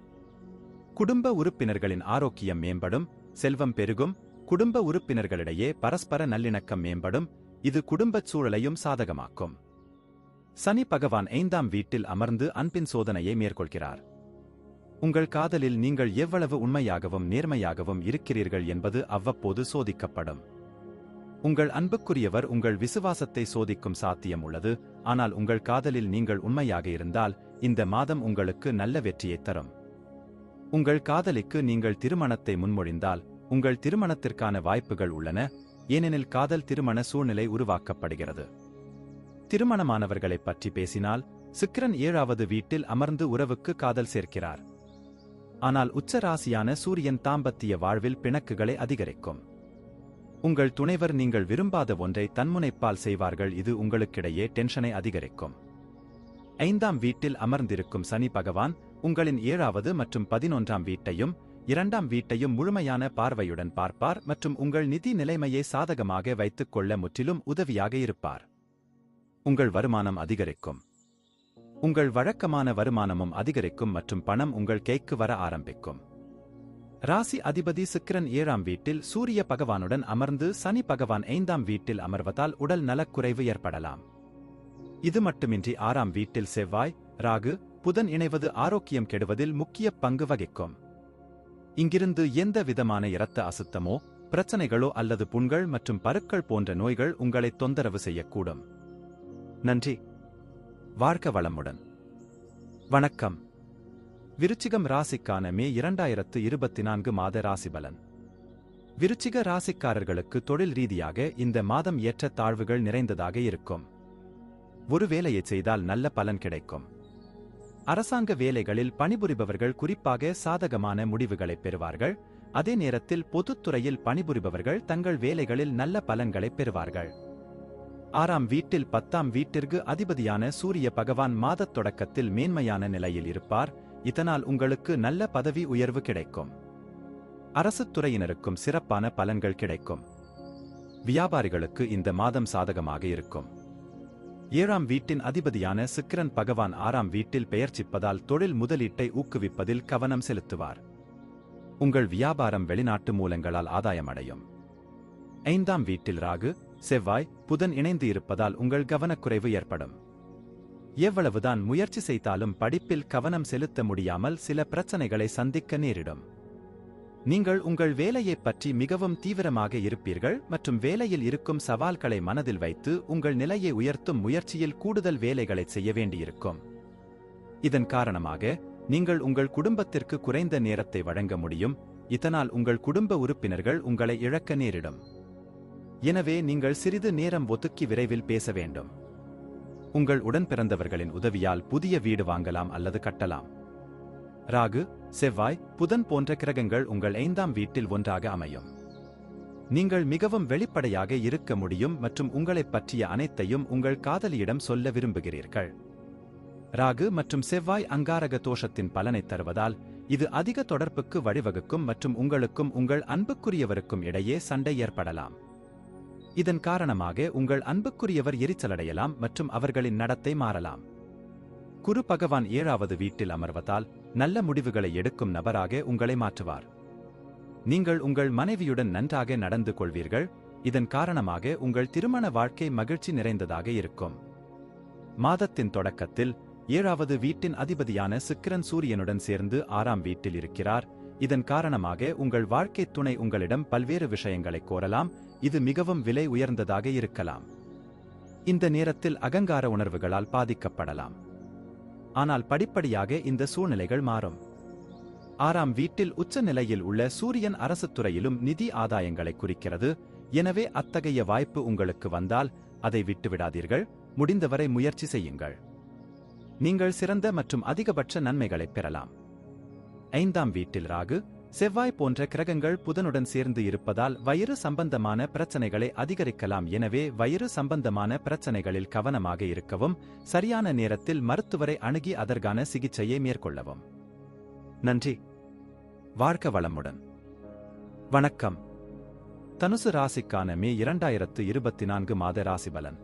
Speaker 1: குடும்ப உறுப்பினர்களின் ஆரோக்கியம் மேம்படும், செல்வம் பெருகும். குடும்ப உறுப்பினர்களிடையே பரஸ்பர நல்லிணக்கம் மேம்படும். இது குடும்பச் சூழலையும் சாதகமாக்கும். சனி பகவான் 5ஆம் வீட்டில் அமர்ந்து அன்பின் சோதனையை மேற்கொள்கிறார். உங்கள் காதலில் நீங்கள் எவ்வளவு உண்மையாகவும் நேர்மையாகவும் இருக்கிறீர்கள் என்பது அவ்வப்போது சோதிக்கப்படும். உங்கள் அன்புக்குரியவர் உங்கள் விசுவாசத்தை சோதிக்கும் சாத்தியம் உள்ளது. ஆனால் உங்கள் காதலில் நீங்கள் உண்மையாக இருந்தால் இந்த மாதம் உங்களுக்கு நல்ல வெற்றியை தரும். உங்கள் காதலிக்கு நீங்கள் திருமணத்தை முன்மொழிந்தால் உங்கள் திருமணத்திற்கான வாய்ப்புகள் உள்ளன, ஏனெனில் காதல் திருமண சூழ்நிலை உருவாக்கப்படுகிறது. திருமணமானவர்களைப் பற்றி பேசினால் சுக்கிரன் 7வது வீட்டில் அமர்ந்து உறவுக்கு காதல் சேர்க்கிறார். ஆனால் உச்ச ராசியான சூரியன் தாம்பத்திய வாழ்வில் பிணக்குகளை அதிகரிக்கும். உங்கள் துணைவர் நீங்கள் விரும்பாத ஒன்றை தன்முனைப்பால் செய்வார்கள். இது உங்களுக்கிடையே டென்ஷனை அதிகரிக்கும். 5ஆம் வீட்டில் அமர்ந்திருக்கும் சனி பகவான் உங்களின் 7வது மற்றும் 11ஆம் வீட்டையும் 2ஆம் வீட்டையும் முழுமையான பார்வையுடன் பார்ப்பார் மற்றும் உங்கள் நிதி நிலைமையை சாதகமாக வைத்துக் கொள்ள முற்றிலும் உதவியாக இருப்பார். உங்கள் வருமானம் அதிகரிக்கும். உங்கள் வழக்கமான வருமானமும் அதிகரிக்கும் மற்றும் பணம் உங்கள் கைக்கு வர ஆரம்பிக்கும். ராசி அதிபதி சுக்கிரன் 7ஆம் வீட்டில் சூரிய பகவானுடன் அமர்ந்து சனி பகவான் 5ஆம் வீட்டில் அமர்வதால் உடல் நலக்குறைவு ஏற்படலாம். இது மட்டுமின்றி 6ஆம் வீட்டில் செவ்வாய், ராகு, புதன் இணைவது ஆரோக்கியம் கெடுவதில் முக்கிய பங்கு வகிக்கும். இங்கிருந்து எந்த விதமான இரத்த அசுத்தமோ, பிரச்சனைகளோ அல்லது புண்கள் மற்றும் பருக்கள் போன்ற நோய்கள் உங்களை தொந்தரவு செய்யக்கூடும். நன்றி. வாழ்க வளமுடன். வணக்கம். விருச்சிகம் ராசிக்கான மே 2024 மாத ராசிபலன். விருச்சிக ராசிக்காரர்களுக்கு தொழில் ரீதியாக இந்த மாதம் ஏற்ற தாழ்வுகள் நிறைந்ததாக இருக்கும். ஒரு வேலையை செய்தால் நல்ல பலன் கிடைக்கும். அரசாங்க வேலைகளில் பணிபுரிபவர்கள் குறிப்பாக சாதகமான முடிவுகளை பெறுவார்கள். அதே நேரத்தில் பொதுத்துறையில் பணிபுரிபவர்கள் தங்கள் வேலைகளில் நல்ல பலன்களை பெறுவார்கள். 6ஆம் வீட்டில் 10ஆம் வீட்டிற்கு அதிபதியான சூரிய பகவான் மாதத் தொடக்கத்தில் மேன்மையான நிலையில் இருப்பார். இதனால் உங்களுக்கு நல்ல பதவி உயர்வு கிடைக்கும். அரசுத் துறையினருக்கும் சிறப்பான பலன்கள் கிடைக்கும். வியாபாரிகளுக்கு இந்த மாதம் சாதகமாக இருக்கும். 7ஆம் வீட்டின் அதிபதியான சுக்கிரன் பகவான் 6ஆம் வீட்டில் பெயர்ச்சிப்பதால் தொழில் முதலீட்டை ஊக்குவிப்பதில் கவனம் செலுத்துவார். உங்கள் வியாபாரம் வெளிநாட்டு மூலங்களால் ஆதாயமடையும். 5ஆம் வீட்டில் ராகு, செவ்வாய், புதன் இணைந்து இருப்பதால் உங்கள் கவனக்குறைவு ஏற்படும். எவ்வளவுதான் முயற்சி செய்தாலும் படிப்பில் கவனம் செலுத்த முடியாமல் சில பிரச்சனைகளை சந்திக்க நேரிடும். நீங்கள் உங்கள் வேலையைப் பற்றி மிகவும் தீவிரமாக இருப்பீர்கள் மற்றும் வேலையில் இருக்கும் சவால்களை மனதில் வைத்து உங்கள் நிலையை உயர்த்தும் முயற்சியில் கூடுதல் வேலைகளை செய்ய வேண்டியிருக்கும். இதன் காரணமாக நீங்கள் உங்கள் குடும்பத்திற்கு குறைந்த நேரத்தை வழங்க முடியும். இதனால் உங்கள் குடும்ப உறுப்பினர்கள் உங்களை இழக்க நேரிடும். எனவே நீங்கள் சிறிது நேரம் ஒதுக்கி விரைவில் பேச வேண்டும். உங்கள் உடன்பிறந்தவர்களின் உதவியால் புதிய வீடு வாங்கலாம் அல்லது கட்டலாம். ராகு, செவ்வாய், புதன் போன்ற கிரகங்கள் உங்கள் 5ஆம் வீட்டில் ஒன்றாக அமையும். நீங்கள் மிகவும் வெளிப்படையாக இருக்க முடியும் மற்றும் உங்களைப் பற்றிய அனைத்தையும் உங்கள் காதலியிடம் சொல்ல விரும்புகிறீர்கள். ராகு மற்றும் செவ்வாய் அங்காரக தோஷத்தின் பலனைத் தருவதால் இது அதிக தொடர்புக்கு வழிவகுக்கும் மற்றும் உங்களுக்கும் உங்கள் அன்புக்குரியவருக்கும் இடையே சண்டை ஏற்படலாம். இதன் காரணமாக உங்கள் அன்புக்குரியவர் எரிச்சலடையலாம் மற்றும் அவர்களின் நடத்தை மாறலாம். குரு பகவான் 7வது வீட்டில் அமர்வதால் நல்ல முடிவுகளை எடுக்கும் நபராக உங்களை மாற்றுவார். நீங்கள் உங்கள் மனைவியுடன் நன்றாக நடந்து கொள்வீர்கள். இதன் காரணமாக உங்கள் திருமண வாழ்க்கை மகிழ்ச்சி நிறைந்ததாக இருக்கும். மாதத்தின் தொடக்கத்தில் 7வது வீட்டின் அதிபதியான சுக்கிரன் சூரியனுடன் சேர்ந்து 6ஆம் வீட்டில் இருக்கிறார். இதன் காரணமாக உங்கள் வாழ்க்கை துணை உங்களிடம் பல்வேறு விஷயங்களை கோரலாம். இது மிகவும் விலை உயர்ந்ததாக இருக்கலாம். இந்த நேரத்தில் அகங்கார உணர்வுகளால் பாதிக்கப்படலாம். ஆனால் படிப்படியாக இந்த சூழ்நிலைகள் மாறும். 6ஆம் வீட்டில் உச்ச நிலையில் உள்ள சூரியன் அரசுத் துறையிலும் நிதி ஆதாயங்களை குறிக்கிறது. எனவே அத்தகைய வாய்ப்பு உங்களுக்கு வந்தால் அதை விட்டுவிடாதீர்கள். முடிந்தவரை முயற்சி செய்யுங்கள். நீங்கள் சிறந்த மற்றும் அதிகபட்ச நன்மைகளைப் பெறலாம். 5ஆம் வீட்டில் ராகு, செவ்வாய் போன்ற கிரகங்கள் புதனுடன் சேர்ந்து இருப்பதால் வயிறு சம்பந்தமான பிரச்சனைகளை அதிகரிக்கலாம். எனவே வயிறு சம்பந்தமான பிரச்சனைகளில் கவனமாக இருக்கவும், சரியான நேரத்தில் மருத்துவரை அணுகி அதற்கான சிகிச்சையை மேற்கொள்ளவும். நன்றி. வாழ்க வளமுடன். வணக்கம். தனுசு ராசிக்கான மே 2024 மாத ராசிபலன்.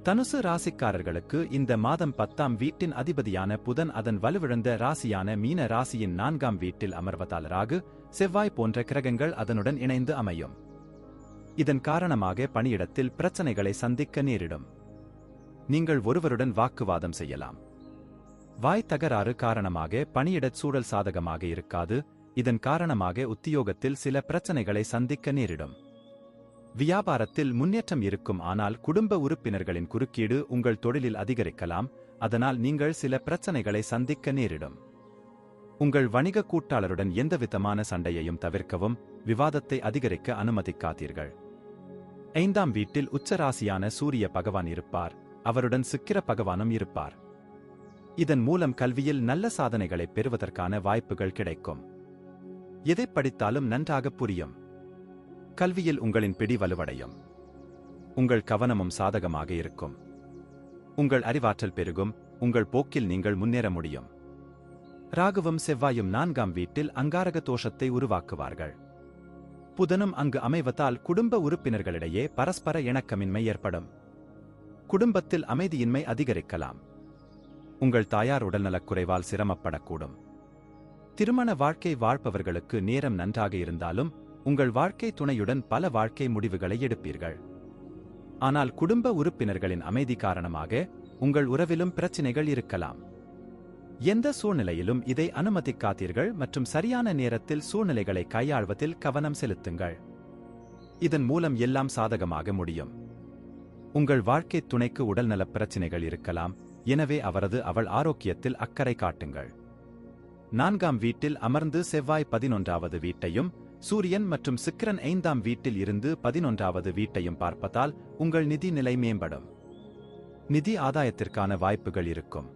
Speaker 1: தனுசு ராசிக்காரர்களுக்கு இந்த மாதம் 10ஆம் வீட்டின் அதிபதியான புதன் அதன் வலுவிழந்த ராசியான மீன ராசியின் 4ஆம் வீட்டில் அமர்வதால் ராகு, செவ்வாய் போன்ற கிரகங்கள் அதனுடன் இணைந்து அமையும். இதன் காரணமாக பணியிடத்தில் பிரச்சனைகளை சந்திக்க நேரிடும். நீங்கள் ஒருவருடன் வாக்குவாதம் செய்யலாம். வாய் தகராறு காரணமாக பணியிடச் சூழல் சாதகமாக இருக்காது. இதன் காரணமாக உத்தியோகத்தில் சில பிரச்சனைகளை சந்திக்க நேரிடும். வியாபாரத்தில் முன்னேற்றம் இருக்கும். ஆனால் குடும்ப உறுப்பினர்களின் குறுக்கீடு உங்கள் தொழிலில் அதிகரிக்கலாம். அதனால் நீங்கள் சில பிரச்சனைகளை சந்திக்க நேரிடும். உங்கள் வணிக கூட்டாளருடன் எந்தவிதமான சண்டையையும் தவிர்க்கவும். விவாதத்தை அதிகரிக்க அனுமதிக்காதீர்கள். 5ஆம் வீட்டில் உச்சராசியான சூரிய பகவான் இருப்பார். அவருடன் சுக்கிர பகவானும் இருப்பார். இதன் மூலம் கல்வியில் நல்ல சாதனைகளை பெறுவதற்கான வாய்ப்புகள் கிடைக்கும். எதை படித்தாலும் நன்றாக புரியும். கல்வியில் உங்களின் பிடி வலுவடையும். உங்கள் கவனமும் சாதகமாக இருக்கும். உங்கள் அறிவாற்றல் பெருகும். உங்கள் போக்கில் நீங்கள் முன்னேற முடியும். ராகுவும் செவ்வாயும் 4ஆம் வீட்டில் அங்காரக தோஷத்தை உருவாக்குவார்கள். புதனும் அங்கு அமைவதால் குடும்ப உறுப்பினர்களிடையே பரஸ்பர இணக்கமின்மை ஏற்படும். குடும்பத்தில் அமைதியின்மை அதிகரிக்கலாம். உங்கள் தாயார் உடல்நலக் குறைவால் சிரமப்படக்கூடும். திருமண வாழ்க்கை வாழ்பவர்களுக்கு நேரம் நன்றாக இருந்தாலும் உங்கள் வாழ்க்கை துணையுடன் பல வாழ்க்கை முடிவுகளை எடுப்பீர்கள். ஆனால் குடும்ப உறுப்பினர்களின் அமைதி காரணமாக உங்கள் உறவிலும் பிரச்சினைகள் இருக்கலாம். எந்த சூழ்நிலையிலும் இதை அனுமதிக்காதீர்கள் மற்றும் சரியான நேரத்தில் சூழ்நிலைகளை கையாள்வதில் கவனம் செலுத்துங்கள். இதன் மூலம் எல்லாம் சாதகமாக முடியும். உங்கள் வாழ்க்கை துணைக்கு உடல்நலப் பிரச்சினைகள் இருக்கலாம். எனவே அவள் ஆரோக்கியத்தில் அக்கறை காட்டுங்கள். 4ஆம் வீட்டில் அமர்ந்து செவ்வாய் 11வது வீட்டையும் சூரியன் மற்றும் சுக்கிரன் 5ஆம் வீட்டில் இருந்து 11வது வீட்டையும் பார்ப்பதால் உங்கள் நிதி நிலை மேம்படும். நிதி ஆதாயத்திற்கான வாய்ப்புகள் இருக்கும்.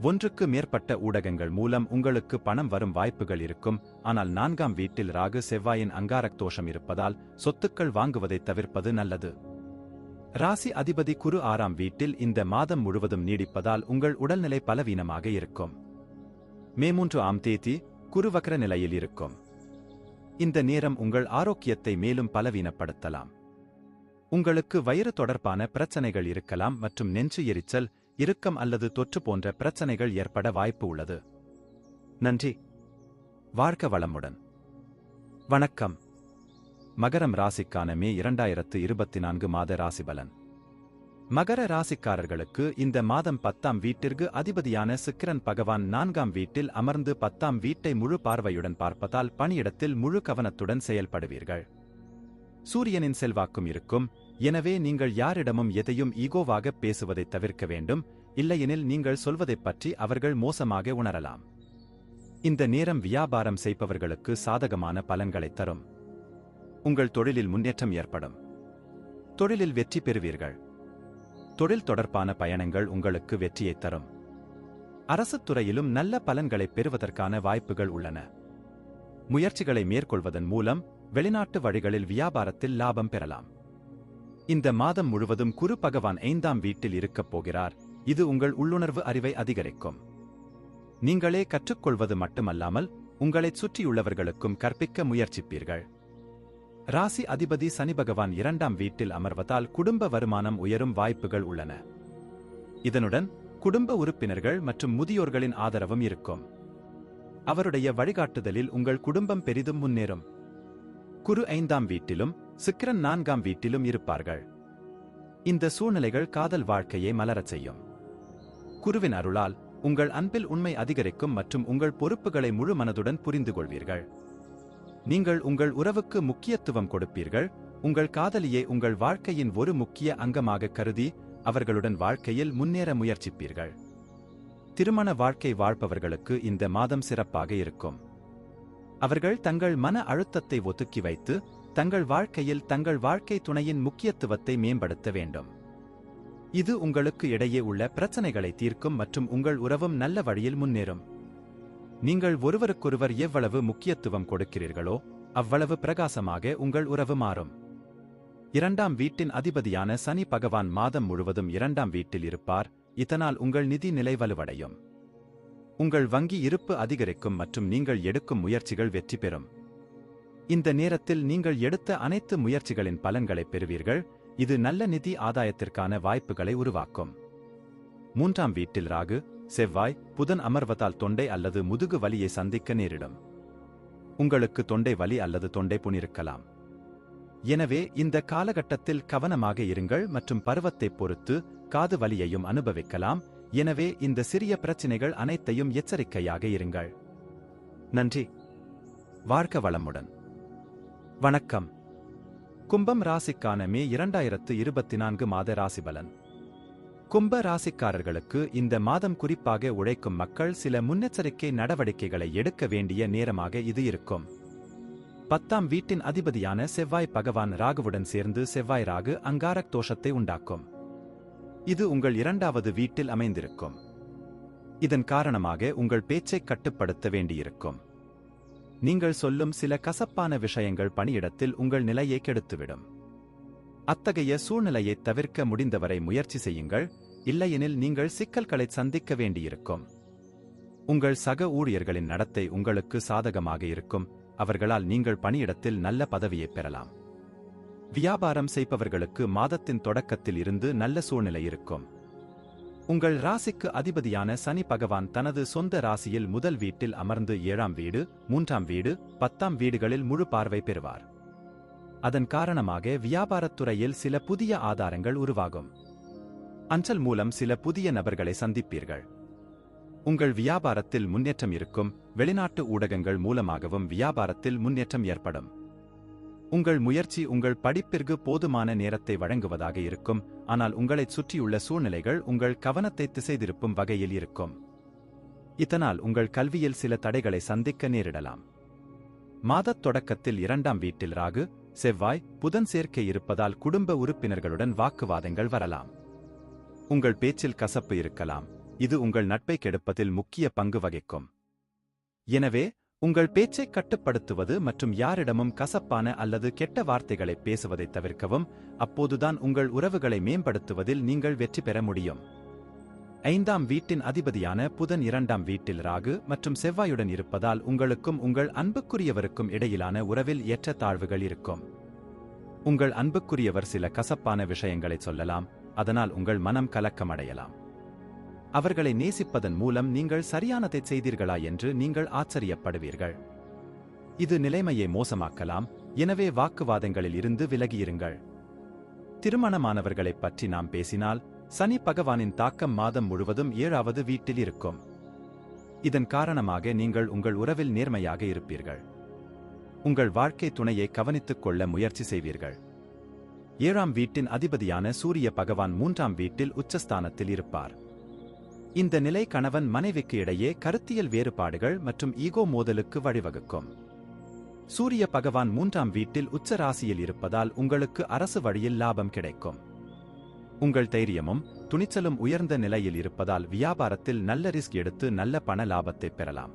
Speaker 1: ஒன்றுக்கு மேற்பட்ட ஊடகங்கள் மூலம் உங்களுக்கு பணம் வரும் வாய்ப்புகள் இருக்கும். ஆனால் 4ஆம் வீட்டில் ராகு செவ்வாயின் அங்காரக் தோஷம் இருப்பதால் சொத்துக்கள் வாங்குவதை தவிர்ப்பது நல்லது. ராசி அதிபதி குரு 6ஆம் வீட்டில் இந்த மாதம் முழுவதும் நீடிப்பதால் உங்கள் உடல்நிலை பலவீனமாக இருக்கும். மே 3ஆம் தேதி குரு வக்ர நிலையில் இருக்கும். இந்த நேரம் உங்கள் ஆரோக்கியத்தை மேலும் பலவீனப்படுத்தலாம். உங்களுக்கு வயிறு தொடர்பான பிரச்சனைகள் இருக்கலாம் மற்றும் நெஞ்சு எரிச்சல், இறுக்கம் அல்லது தொற்று போன்ற பிரச்சனைகள் ஏற்பட வாய்ப்பு உள்ளது. நன்றி. வாழ்க வளமுடன். வணக்கம். மகரம் ராசிக்கான மே 2024 மாத ராசிபலன். மகர ராசிக்காரர்களுக்கு இந்த மாதம் 10ஆம் வீட்டிற்கு அதிபதியான சுக்கிரன் பகவான் 4ஆம் வீட்டில் அமர்ந்து 10ஆம் வீட்டை முழு பார்வையுடன் பார்ப்பதால் பணியிடத்தில் முழு கவனத்துடன் செயல்படுவீர்கள். சூரியனின் செல்வாக்கும் இருக்கும். எனவே நீங்கள் யாரிடமும் எதையும் ஈகோவாக பேசுவதை தவிர்க்க வேண்டும். இல்லையெனில் நீங்கள் சொல்வதைப் பற்றி அவர்கள் மோசமாக உணரலாம். இந்த நேரம் வியாபாரம் செய்பவர்களுக்கு சாதகமான பலன்களைத் தரும். உங்கள் தொழிலில் முன்னேற்றம் ஏற்படும். தொழிலில் வெற்றி பெறுவீர்கள். தொழில் தொடர்பான பயணங்கள் உங்களுக்கு வெற்றியைத் தரும். அரசுத் துறையிலும் நல்ல பலன்களைப் பெறுவதற்கான வாய்ப்புகள் உள்ளன. முயற்சிகளை மேற்கொள்வதன் மூலம் வெளிநாட்டு வழிகளில் வியாபாரத்தில் லாபம் பெறலாம். இந்த மாதம் முழுவதும் குரு பகவான் 5ஆம் வீட்டில் இருக்கப் போகிறார். இது உங்கள் உள்ளுணர்வு அறிவை அதிகரிக்கும். நீங்களே கற்றுக்கொள்வது மட்டுமல்லாமல் உங்களைச் சுற்றியுள்ளவர்களுக்கும் கற்பிக்க முயற்சிப்பீர்கள். ராசி அதிபதி சனி பகவான் 2ஆம் வீட்டில் அமர்வதால் குடும்ப வருமானம் உயரும் வாய்ப்புகள் உள்ளன. இதனுடன் குடும்ப உறுப்பினர்கள் மற்றும் முதியோர்களின் ஆதரவும் இருக்கும். அவருடைய வழிகாட்டுதலில் உங்கள் குடும்பம் பெரிதும் முன்னேறும். குரு 5ஆம் வீட்டிலும் சுக்கிரன் 4ஆம் வீட்டிலும் இருப்பார்கள். இந்த சூழ்நிலைகள் காதல் வாழ்க்கையை மலரச் செய்யும். குருவின் அருளால் உங்கள் அன்பில் உண்மை அதிகரிக்கும் மற்றும் உங்கள் பொறுப்புகளை முழு மனதுடன் புரிந்து கொள்வீர்கள். நீங்கள் உங்கள் உறவுக்கு முக்கியத்துவம் கொடுப்பீர்கள். உங்கள் காதலியை உங்கள் வாழ்க்கையின் ஒரு முக்கிய அங்கமாக கருதி அவர்களுடன் வாழ்க்கையில் முன்னேற முயற்சிப்பீர்கள். திருமண வாழ்க்கை வாழ்பவர்களுக்கு இந்த மாதம் சிறப்பாக இருக்கும். அவர்கள் தங்கள் மன அழுத்தத்தை ஒதுக்கி வைத்து தங்கள் வாழ்க்கையில் தங்கள் வாழ்க்கை துணையின் முக்கியத்துவத்தை மேம்படுத்த வேண்டும். இது உங்களுக்கு இடையே உள்ள பிரச்சனைகளை தீர்க்கும் மற்றும் உங்கள் உறவும் நல்ல வழியில் முன்னேறும். நீங்கள் ஒருவருக்கொருவர் எவ்வளவு முக்கியத்துவம் கொடுக்கிறீர்களோ அவ்வளவு பிரகாசமாக உங்கள் உறவு மாறும். 2ஆம் வீட்டின் அதிபதியான சனி பகவான் மாதம் முழுவதும் 2ஆம் வீட்டில் இருப்பார். இதனால் உங்கள் நிதி நிலை வலுவடையும். உங்கள் வங்கி இருப்பு அதிகரிக்கும் மற்றும் நீங்கள் எடுக்கும் முயற்சிகள் வெற்றி பெறும். இந்த நேரத்தில் நீங்கள் எடுத்த அனைத்து முயற்சிகளின் பலன்களைப் பெறுவீர்கள். இது நல்ல நிதி ஆதாயத்திற்கான வாய்ப்புகளை உருவாக்கும். 3ஆம் வீட்டில் ராகு, செவ்வாய், புதன் அமர்வதால் தொண்டை அல்லது முதுகு வலியை சந்திக்க நேரிடும். உங்களுக்கு தொண்டை வலி அல்லது தொண்டை புண் இருக்கலாம். எனவே இந்த காலகட்டத்தில் கவனமாக இருங்கள் மற்றும் பருவத்தைப் பொறுத்து காது வலியையும் அனுபவிக்கலாம். எனவே இந்த சிறிய பிரச்சினைகள் அனைத்தையும் எச்சரிக்கையாக இருங்கள். நன்றி. வாழ்க வளமுடன். வணக்கம். கும்பம் ராசிக்கான மே 2024 மாத ராசிபலன். கும்ப ராசிக்காரர்களுக்கு இந்த மாதம் குறிப்பாக உழைக்கும் மக்கள் சில முன்னெச்சரிக்கை நடவடிக்கைகளை எடுக்க வேண்டிய நேரமாக இது இருக்கும். 10ஆம் வீட்டின் அதிபதியான செவ்வாய் பகவான் ராகுவுடன் சேர்ந்து செவ்வாய் ராகு அங்காரக் தோஷத்தை உண்டாக்கும். இது உங்கள் இரண்டாவது வீட்டில் அமைந்திருக்கும். இதன் காரணமாக உங்கள் பேச்சைக் கட்டுப்படுத்த வேண்டியிருக்கும். நீங்கள் சொல்லும் சில கசப்பான விஷயங்கள் பணியிடத்தில் உங்கள் நிலையை கெடுத்துவிடும். அத்தகைய சூழ்நிலையைத் தவிர்க்க முடிந்தவரை முயற்சி செய்யுங்கள், இல்லையெனில் நீங்கள் சிக்கல்களை சந்திக்க வேண்டியிருக்கும். உங்கள் சக ஊழியர்களின் நடத்தை உங்களுக்கு சாதகமாக இருக்கும், அவர்களால் நீங்கள் பணியிடத்தில் நல்ல பதவியைப் பெறலாம். வியாபாரம் செய்பவர்களுக்கு மாதத்தின் தொடக்கத்தில் இருந்து நல்ல சூழ்நிலை இருக்கும். உங்கள் ராசிக்கு அதிபதியான சனி பகவான் தனது சொந்த ராசியில் முதல் வீட்டில் அமர்ந்து 7ஆம் வீடு, 3ஆம் வீடு, 10ஆம் வீடுகளில் முழு பார்வை பெறுவார். அதன் காரணமாக வியாபாரத்துறையில் சில புதிய ஆதாரங்கள் உருவாகும். அஞ்சல் மூலம் சில புதிய நபர்களை சந்திப்பீர்கள். உங்கள் வியாபாரத்தில் முன்னேற்றம் இருக்கும், வெளிநாட்டு ஊடகங்கள் மூலமாகவும் வியாபாரத்தில் முன்னேற்றம் ஏற்படும். உங்கள் முயற்சி உங்கள் படிப்பிற்கு போதுமான நேரத்தை வழங்குவதாக இருக்கும், ஆனால் உங்களைச் சுற்றியுள்ள சூழ்நிலைகள் உங்கள் கவனத்தை திசைதிருப்பும் வகையில் இருக்கும். இதனால் உங்கள் கல்வியில் சில தடைகளை சந்திக்க நேரிடலாம். மாதத் தொடக்கத்தில் 2ஆம் வீட்டில் ராகு, செவ்வாய், புதன் சேர்க்கை இருப்பதால் குடும்ப உறுப்பினர்களுடன் வாக்குவாதங்கள் வரலாம். உங்கள் பேச்சில் கசப்பு இருக்கலாம், இது உங்கள் நட்பை கெடுப்பதில் முக்கிய பங்கு வகிக்கும். எனவே உங்கள் பேச்சைக் கட்டுப்படுத்துவது மற்றும் யாரிடமும் கசப்பான அல்லது கெட்ட வார்த்தைகளை பேசுவதைத் தவிர்க்கவும், அப்போதுதான் உங்கள் உறவுகளை மேம்படுத்துவதில் நீங்கள் வெற்றி பெற முடியும். 5ஆம் வீட்டின் அதிபதியான புதன் 2ஆம் வீட்டில் ராகு மற்றும் செவ்வாயுடன் இருப்பதால் உங்களுக்கும் உங்கள் அன்புக்குரியவருக்கும் இடையிலான உறவில் ஏற்றத்தாழ்வுகள் இருக்கும். உங்கள் அன்புக்குரியவர் சில கசப்பான விஷயங்களை சொல்லலாம், அதனால் உங்கள் மனம் கலக்கமடையலாம். அவர்களை நேசிப்பதன் மூலம் நீங்கள் சரியானதைச் செய்தீர்களா என்று நீங்கள் ஆச்சரியப்படுவீர்கள். இது நிலைமையை மோசமாக்கலாம், எனவே வாக்குவாதங்களில் இருந்து விலகியிருங்கள். திருமணமானவர்களைப் பற்றி நாம் பேசினால், சனி பகவானின் தாக்கம் மாதம் முழுவதும் 7ஆவது வீட்டில் இருக்கும். இதன் காரணமாக நீங்கள் உங்கள் உறவில் நேர்மையாக இருப்பீர்கள். உங்கள் வாழ்க்கை துணையை கவனித்துக் கொள்ள முயற்சி செய்வீர்கள். 7ஆம் வீட்டின் அதிபதியான சூரிய பகவான் 3ஆம் வீட்டில் உச்சஸ்தானத்தில் இருப்பார். இந்த நிலை கணவன் மனைவிக்கு இடையே கருத்தியல் வேறுபாடுகள் மற்றும் ஈகோ மோதலுக்கு வழிவகுக்கும். சூரிய பகவான் 3ஆம் வீட்டில் உச்ச ராசியில் இருப்பதால் உங்களுக்கு அரசு வழியில் லாபம் கிடைக்கும். உங்கள் தைரியமும் துணிச்சலும் உயர்ந்த நிலையில் இருப்பதால் வியாபாரத்தில் நல்ல ரிஸ்க் எடுத்து நல்ல பண லாபத்தைப் பெறலாம்.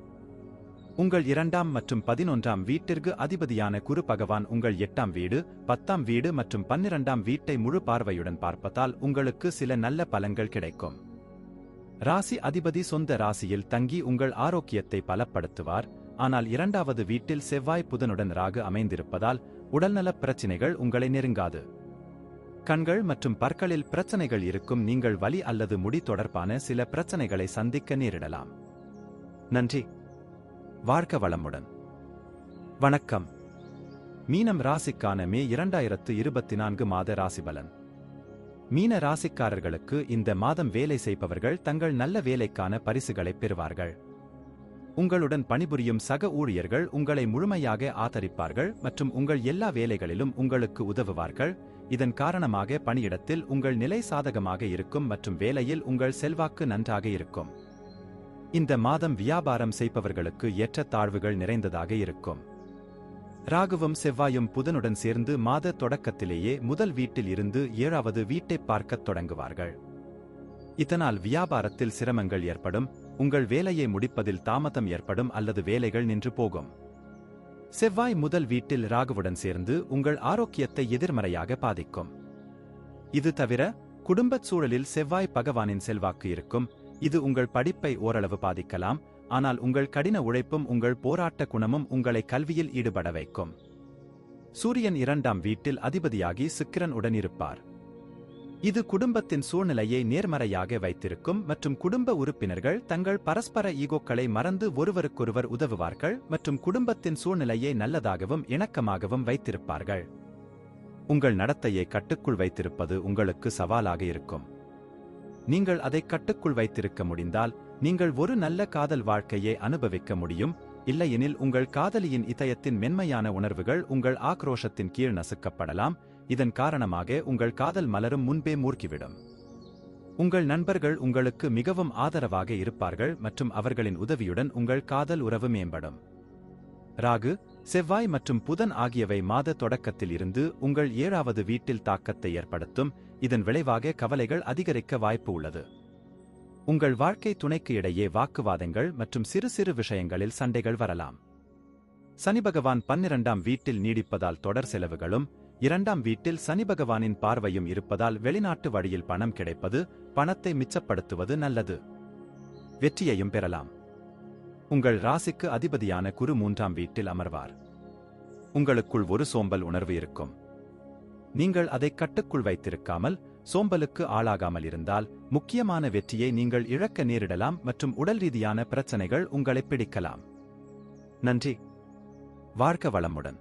Speaker 1: உங்கள் 2ஆம் மற்றும் 11ஆம் வீட்டிற்கு அதிபதியான குரு பகவான் உங்கள் 8ஆம் வீடு, 10ஆம் வீடு மற்றும் 12ஆம் வீட்டை முழு பார்வையுடன் பார்ப்பதால் உங்களுக்கு சில நல்ல பலன்கள் கிடைக்கும். ராசி அதிபதி சொந்த ராசியில் தங்கி உங்கள் ஆரோக்கியத்தை பலப்படுத்துவார், ஆனால் 2ஆவது வீட்டில் செவ்வாய் புதனுடன் ராகு அமைந்திருப்பதால் உடல்நலப் பிரச்சினைகள் உங்களை நெருங்காது. கண்கள் மற்றும் பற்களில் பிரச்சனைகள் இருக்கும், நீங்கள் வலி அல்லது முடி தொடர்பான சில பிரச்சனைகளை சந்திக்க நேரிடலாம். நன்றி. வாழ்க வளமுடன். வணக்கம். மீனம் ராசிக்கான மே 2024 மாத ராசிபலன். மீன ராசிக்காரர்களுக்கு இந்த மாதம் வேலை செய்பவர்கள் தங்கள் நல்ல வேலைக்கான பரிசுகளைப் பெறுவார்கள். உங்களுடன் பணிபுரியும் சக ஊழியர்கள் உங்களை முழுமையாக ஆதரிப்பார்கள் மற்றும் உங்கள் எல்லா வேலைகளிலும் உங்களுக்கு உதவுவார்கள். இதன் காரணமாக பணியிடத்தில் உங்கள் நிலை சாதகமாக இருக்கும் மற்றும் வேலையில் உங்கள் செல்வாக்கு நன்றாக இருக்கும். இந்த மாதம் வியாபாரம் செய்பவர்களுக்கு ஏற்றத்தாழ்வுகள் நிறைந்ததாக இருக்கும். ராகுவும் செவ்வாயும் புதனுடன் சேர்ந்து மாத தொடக்கத்திலேயே முதல் வீட்டில் இருந்து 7ஆவது வீட்டைப் பார்க்கத் தொடங்குவார்கள். இதனால் வியாபாரத்தில் சிரமங்கள் ஏற்படும், உங்கள் வேலையை முடிப்பதில் தாமதம் ஏற்படும் அல்லது வேலைகள் நின்று போகும். செவ்வாய் முதல் வீட்டில் ராகுவுடன் சேர்ந்து உங்கள் ஆரோக்கியத்தை எதிர்மறையாக பாதிக்கும். இது தவிர குடும்பச் சூழலில் செவ்வாய் பகவானின் செல்வாக்கு இருக்கும், இது உங்கள் படிப்பை ஓரளவு பாதிக்கலாம், ஆனால் உங்கள் கடின உழைப்பும் உங்கள் போராட்ட குணமும் உங்களை கல்வியில் ஈடுபட வைக்கும். சூரியன் 2ஆம் வீட்டில் அதிபதியாகி சுக்கிரன் உடன் இருப்பார். இது குடும்பத்தின் சூழ்நிலையை நேர்மறையாக வைத்திருக்கும் மற்றும் குடும்ப உறுப்பினர்கள் தங்கள் பரஸ்பர ஈகோக்களை மறந்து ஒருவருக்கொருவர் உதவுவார்கள் மற்றும் குடும்பத்தின் சூழ்நிலையை நல்லதாகவும் இணக்கமாகவும் வைத்திருப்பார்கள். உங்கள் நடத்தையை கட்டுக்குள் வைத்திருப்பது உங்களுக்கு சவாலாக இருக்கும். நீங்கள் அதை கட்டுக்குள் வைத்திருக்க முடிந்தால் நீங்கள் ஒரு நல்ல காதல் வாழ்க்கையை அனுபவிக்க முடியும், இல்லையெனில் உங்கள் காதலியின் இதயத்தின் மென்மையான உணர்வுகள் உங்கள் ஆக்ரோஷத்தின் கீழ் நசுக்கப்படலாம். இதன் காரணமாக உங்கள் காதல் மலரும் முன்பே மூர்க்கிவிடும். உங்கள் நண்பர்கள் உங்களுக்கு மிகவும் ஆதரவாக இருப்பார்கள் மற்றும் அவர்களின் உதவியுடன் உங்கள் காதல் உறவு மேம்படும். ராகு செவ்வாய் மற்றும் புதன் ஆகியவை மாத தொடக்கத்தில் இருந்து உங்கள் 7வது வீட்டில் தாக்கத்தை ஏற்படுத்தும். இதன் விளைவாக கவலைகள் அதிகரிக்க வாய்ப்பு உள்ளது. உங்கள் வாழ்க்கை துணைக்கு இடையே வாக்குவாதங்கள் மற்றும் சிறு சிறு விஷயங்களில் சண்டைகள் வரலாம். சனி பகவான் 12ஆம் வீட்டில் நீடிப்பதால் தொடர் செலவுகளும், 2ஆம் வீட்டில் சனி பகவானின் பார்வையும் இருப்பதால் வெளிநாட்டு வழியில் பணம் கிடைப்பது, பணத்தை மிச்சப்படுத்துவது நல்லது. வெற்றியையும் பெறலாம். உங்கள் ராசிக்கு அதிபதியான குரு 3ஆம் வீட்டில் அமர்வார். உங்களுக்குள் ஒரு சோம்பல் உணர்வு இருக்கும். நீங்கள் அதை கட்டுக்குள் வைத்திருக்காமல் சோம்பலுக்கு ஆளாகாமல் இருந்தால் முக்கியமான வெற்றியை நீங்கள் இழக்க நேரிடலாம் மற்றும் உடல் ரீதியான பிரச்சனைகள் உங்களை பிடிக்கலாம். நன்றி. வாழ்க வளமுடன்.